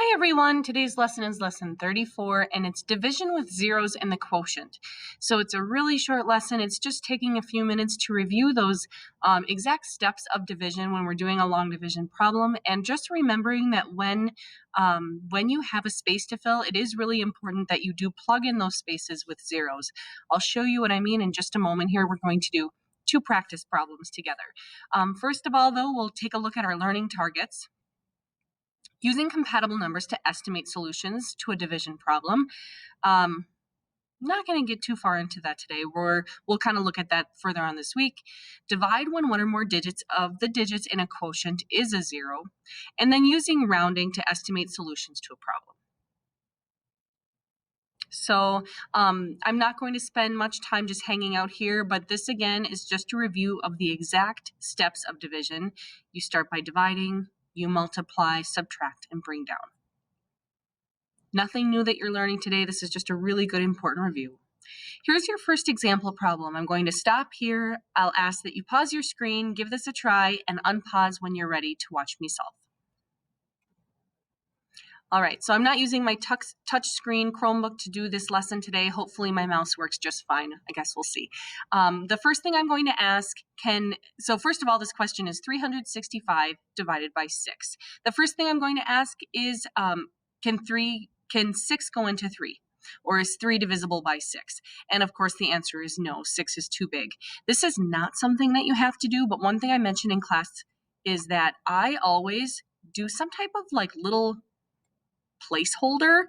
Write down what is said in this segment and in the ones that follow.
Hi everyone, today's lesson is lesson 34 and it's division with zeros and the quotient. So it's a really short lesson. It's just taking a few minutes to review those exact steps of division when we're doing a long division problem, and just remembering that when you have a space to fill, it is really important that you do plug in those spaces with zeros. I'll show you what I mean in just a moment here. We're going to do two practice problems together. First of all though, we'll take a look at our learning targets. Using compatible numbers to estimate solutions to a division problem. Not going to get too far into that today. We'll kind of look at that further on this week. Divide when one or more digits of the digits in a quotient is a zero, and then using rounding to estimate solutions to a problem. So I'm not going to spend much time just hanging out here, but this again is just a review of the exact steps of division. You start by dividing, you multiply, subtract, and bring down. Nothing new that you're learning today. This is just a really good, important review. Here's your first example problem. I'm going to stop here. I'll ask that you pause your screen, give this a try, and unpause when you're ready to watch me solve. All right, so I'm not using my touch screen Chromebook to do this lesson today. Hopefully my mouse works just fine. I guess we'll see. The first thing I'm going to ask so first of all, this question is 365 divided by 6. The first thing I'm going to ask is, can 6 go into 3? Or is 3 divisible by 6? And of course the answer is no, 6 is too big. This is not something that you have to do, but one thing I mentioned in class is that I always do some type of like little placeholder.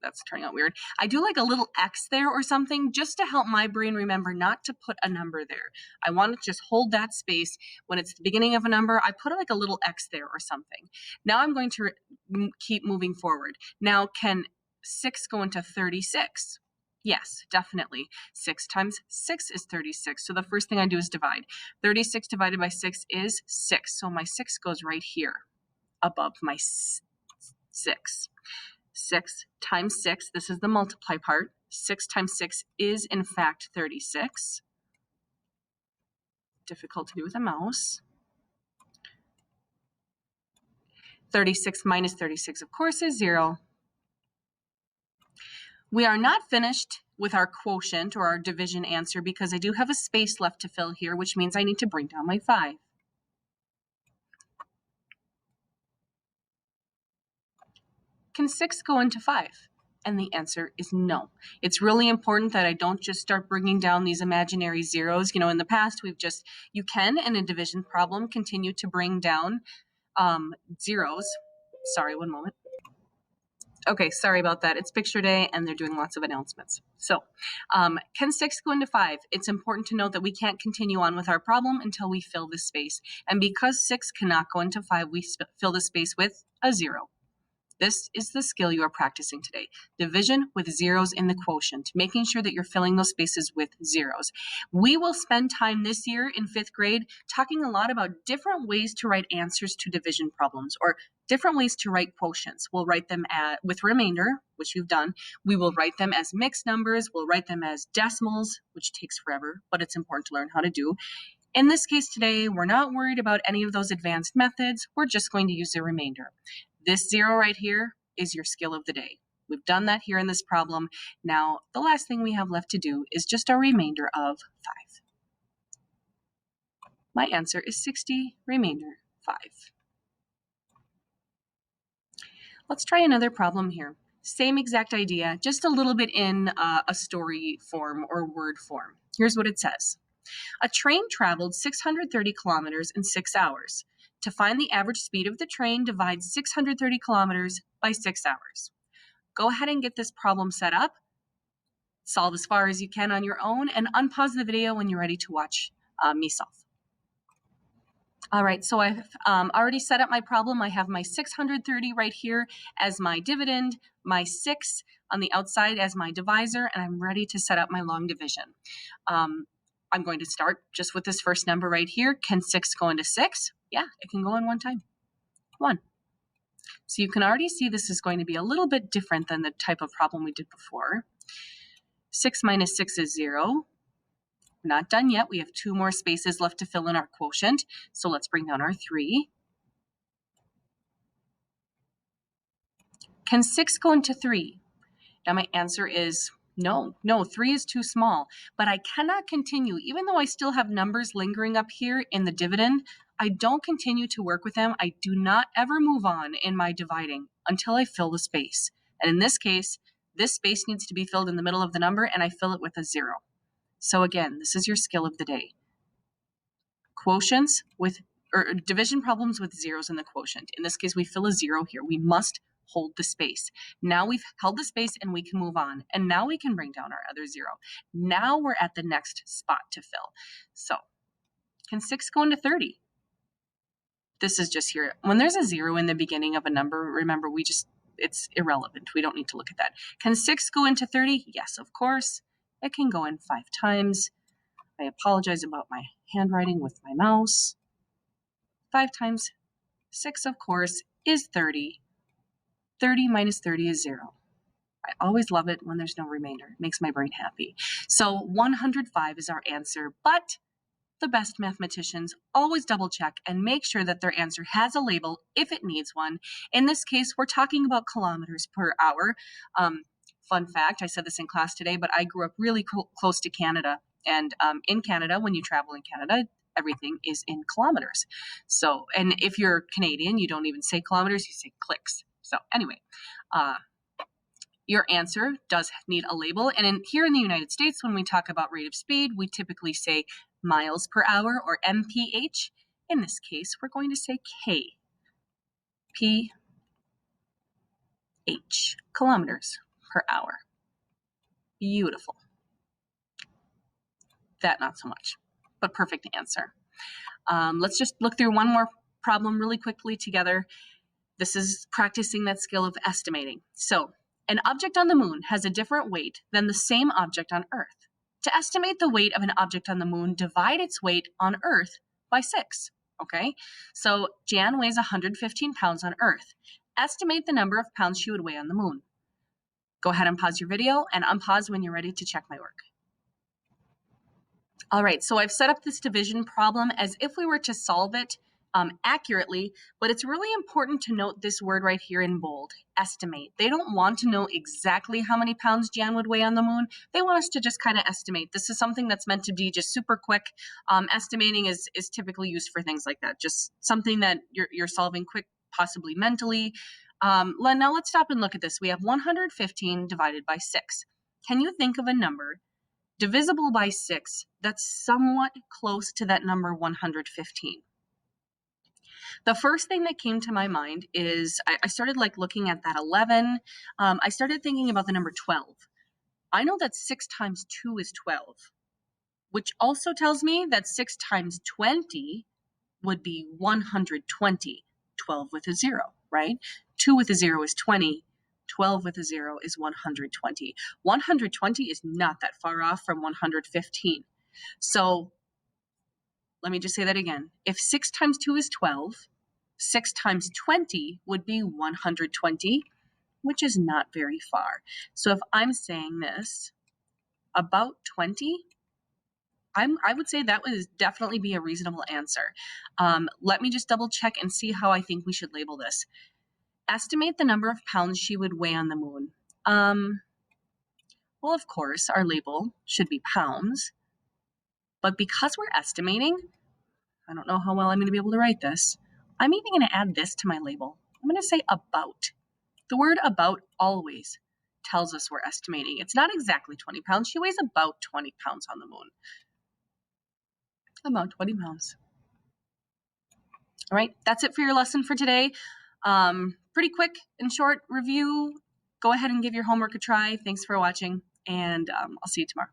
That's turning out weird. I do like a little X there or something just to help my brain remember not to put a number there. I want to just hold that space. When it's the beginning of a number, I put like a little X there or something. Now I'm going to keep moving forward. Now, can 6 go into 36? Yes, definitely. 6 times 6 is 36. So the first thing I do is divide. 36 divided by 6 is 6. So my 6 goes right here above my 6. 6 times 6, this is the multiply part. 6 times 6 is in fact 36. Difficult to do with a mouse. 36 minus 36, of course, is 0. We are not finished with our quotient or our division answer because I do have a space left to fill here, which means I need to bring down my 5. Can 6 go into 5? And the answer is no. It's really important that I don't just start bringing down these imaginary zeros. You know, in the past, you can, in a division problem, continue to bring down zeros. Sorry, one moment. Okay, sorry about that. It's picture day and they're doing lots of announcements. So, can 6 go into 5? It's important to note that we can't continue on with our problem until we fill this space. And because 6 cannot go into 5, we fill the space with a 0. This is the skill you are practicing today. Division with zeros in the quotient, making sure that you're filling those spaces with zeros. We will spend time this year in 5th grade talking a lot about different ways to write answers to division problems, or different ways to write quotients. We'll write them with remainder, which we've done. We will write them as mixed numbers. We'll write them as decimals, which takes forever, but it's important to learn how to do. In this case today, we're not worried about any of those advanced methods. We're just going to use the remainder. This 0 right here is your skill of the day. We've done that here in this problem. Now, the last thing we have left to do is just a remainder of 5. My answer is 60, remainder 5. Let's try another problem here. Same exact idea, just a little bit in a story form or word form. Here's what it says. A train traveled 630 kilometers in 6 hours. To find the average speed of the train, divide 630 kilometers by 6 hours. Go ahead and get this problem set up. Solve as far as you can on your own and unpause the video when you're ready to watch me solve. All right, so I've already set up my problem. I have my 630 right here as my dividend, my 6 on the outside as my divisor, and I'm ready to set up my long division. I'm going to start just with this first number right here. Can 6 go into 6? Yeah, it can go in one time. 1. So you can already see this is going to be a little bit different than the type of problem we did before. 6 minus 6 is 0. We're not done yet. We have 2 more spaces left to fill in our quotient. So let's bring down our 3. Can 6 go into 3? Now my answer is no, 3 is too small, but I cannot continue. Even though I still have numbers lingering up here in the dividend, I don't continue to work with them. I do not ever move on in my dividing until I fill the space. And in this case, this space needs to be filled in the middle of the number, and I fill it with a 0. So again, this is your skill of the day. Quotients with, or division problems with zeros in the quotient. In this case, we fill a 0 here. We must hold the space. Now we've held the space and we can move on. And now we can bring down our other 0. Now we're at the next spot to fill. So can 6 go into 30? This is just here. When there's a 0 in the beginning of a number, remember, it's irrelevant. We don't need to look at that. Can 6 go into 30? Yes, of course. It can go in 5 times. I apologize about my handwriting with my mouse. 5 times 6, of course, is 30. 30 minus 30 is 0. I always love it when there's no remainder. It makes my brain happy. So 105 is our answer, but the best mathematicians always double check and make sure that their answer has a label if it needs one. In this case, we're talking about kilometers per hour. Fun fact, I said this in class today, but I grew up really close to Canada. And in Canada, when you travel in Canada, everything is in kilometers. So, and if you're Canadian, you don't even say kilometers, you say clicks. So anyway, your answer does need a label. And here in the United States, when we talk about rate of speed, we typically say miles per hour or mph. In this case, we're going to say kph, kilometers per hour. Beautiful. That not so much, but perfect answer. Let's just look through one more problem really quickly together. This is practicing that skill of estimating. So, an object on the moon has a different weight than the same object on Earth. To estimate the weight of an object on the moon, divide its weight on Earth by 6. Okay? So, Jan weighs 115 pounds on Earth. Estimate the number of pounds she would weigh on the moon. Go ahead and pause your video and unpause when you're ready to check my work. All right, so I've set up this division problem as if we were to solve it accurately, but it's really important to note this word right here in bold, estimate. They don't want to know exactly how many pounds Jan would weigh on the moon. They want us to just kind of estimate. This is something that's meant to be just super quick. Estimating is typically used for things like that, just something that you're solving quick, possibly mentally. Now let's stop and look at this. We have 115 divided by 6. Can you think of a number divisible by 6 that's somewhat close to that number 115? The first thing that came to my mind is I started looking at that 11. I started thinking about the number 12. I know that 6 times 2 is 12, which also tells me that 6 times 20 would be 120. 12 with a 0, right? 2 with a 0 is 20. 12 with a 0 is 120. 120 is not that far off from 115. So let me just say that again. If 6 times 2 is 12, 6 times 20 would be 120, which is not very far. So if I'm saying this, about 20, I would say that would definitely be a reasonable answer. Let me just double check and see how I think we should label this. Estimate the number of pounds she would weigh on the moon. Well, of course, our label should be pounds. But because we're estimating, I don't know how well I'm going to be able to write this. I'm even going to add this to my label. I'm going to say about. The word about always tells us we're estimating. It's not exactly 20 pounds. She weighs about 20 pounds on the moon. About 20 pounds. All right, that's it for your lesson for today. Pretty quick and short review. Go ahead and give your homework a try. Thanks for watching, and I'll see you tomorrow.